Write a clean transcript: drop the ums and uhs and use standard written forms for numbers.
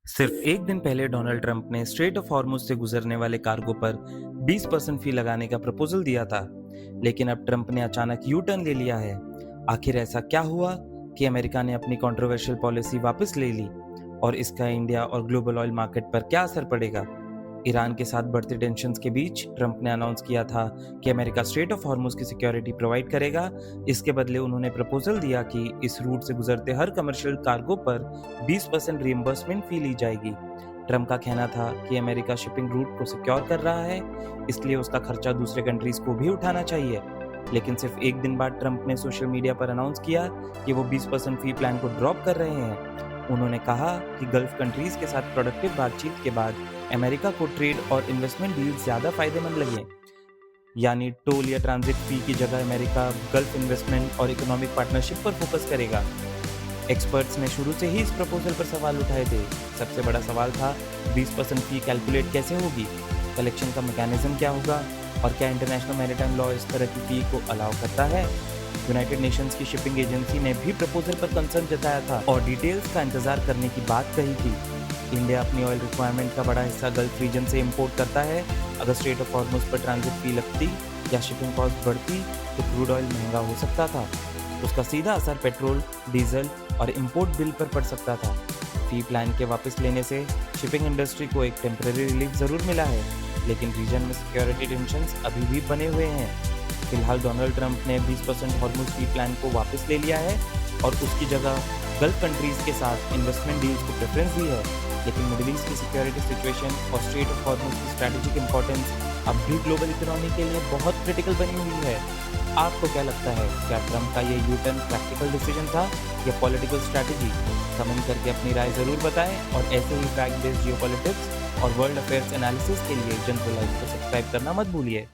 सिर्फ एक दिन पहले डोनाल्ड ट्रंप ने स्ट्रेट ऑफ हॉर्मुज से गुजरने वाले कार्गो पर 20% फी लगाने का प्रपोजल दिया था, लेकिन अब ट्रंप ने अचानक यू टर्न ले लिया है। आखिर ऐसा क्या हुआ कि अमेरिका ने अपनी कंट्रोवर्शियल पॉलिसी वापस ले ली, और इसका इंडिया और ग्लोबल ऑयल मार्केट पर क्या असर पड़ेगा? ईरान के साथ बढ़ती टेंशन्स के बीच ट्रंप ने अनाउंस किया था कि अमेरिका स्ट्रेट ऑफ हॉर्मुज की सिक्योरिटी प्रोवाइड करेगा। इसके बदले उन्होंने प्रपोजल दिया कि इस रूट से गुजरते हर कमर्शियल कार्गो पर 20% रिइंबर्समेंट फी ली जाएगी। ट्रंप का कहना था कि अमेरिका शिपिंग रूट को सिक्योर कर रहा है, इसलिए उसका खर्चा दूसरे कंट्रीज को भी उठाना चाहिए। लेकिन सिर्फ एक दिन बाद ट्रंप ने सोशल मीडिया पर अनाउंस किया कि वो 20% फी प्लान को ड्रॉप कर रहे हैं। उन्होंने कहा कि गल्फ कंट्रीज के साथ प्रोडक्टिव बातचीत के बाद अमेरिका को ट्रेड और इन्वेस्टमेंट डील ज्यादा फायदेमंद लगे। यानी टोल या ट्रांजिट फी की जगह अमेरिका गल्फ इन्वेस्टमेंट और इकोनॉमिक पार्टनरशिप पर फोकस करेगा। एक्सपर्ट्स ने शुरू से ही इस प्रपोजल पर सवाल उठाए थे। सबसे बड़ा सवाल था 20% फी कैलकुलेट कैसे होगी, कलेक्शन का मैकेनिज्म क्या होगा, और क्या इंटरनेशनल मैरिटाइम लॉ इस तरह की फी को अलाउ करता है। यूनाइटेड नेशंस की शिपिंग एजेंसी ने भी प्रपोजल पर कंसर्न जताया था और डिटेल्स का इंतजार करने की बात कही थी। इंडिया अपनी ऑयल रिक्वायरमेंट का बड़ा हिस्सा गल्फ रीजन से इंपोर्ट करता है। अगर स्ट्रेट ऑफ हॉर्मुज पर ट्रांजिट फी लगती या शिपिंग कॉस्ट बढ़ती तो क्रूड ऑयल महंगा हो सकता था। उसका सीधा असर पेट्रोल, डीजल और इंपोर्ट बिल पर पड़ सकता था। फी प्लान के वापस लेने से शिपिंग इंडस्ट्री को एक टेम्परेरी रिलीफ जरूर मिला है, लेकिन रीजन में सिक्योरिटी टेंशंस अभी भी बने हुए हैं। फिलहाल डोनाल्ड ट्रंप ने 20% हॉर्मुज फी प्लान को वापस ले लिया है और उसकी जगह गल्फ कंट्रीज के साथ इन्वेस्टमेंट डील्स को प्रेफरेंस दी है। लेकिन मिडिल ईस्ट की सिक्योरिटी सिचुएशन और स्ट्रेट ऑफ हॉर्मुज की स्ट्रैटेजिक इंपॉर्टेंस अब भी ग्लोबल इकोनॉमी के लिए बहुत क्रिटिकल बनी हुई है। आपको क्या लगता है, क्या ट्रंप का ये यू टर्न प्रैक्टिकल डिसीजन था या पॉलिटिकल स्ट्रैटेजी? कमेंट करके अपनी राय जरूर बताएं और ऐसे ही फैक्ट बेस्ड जियोपॉलिटिक्स और वर्ल्ड अफेयर्स एनालिसिस के लिए जनरल लाइफ को सब्सक्राइब करना मत भूलिए।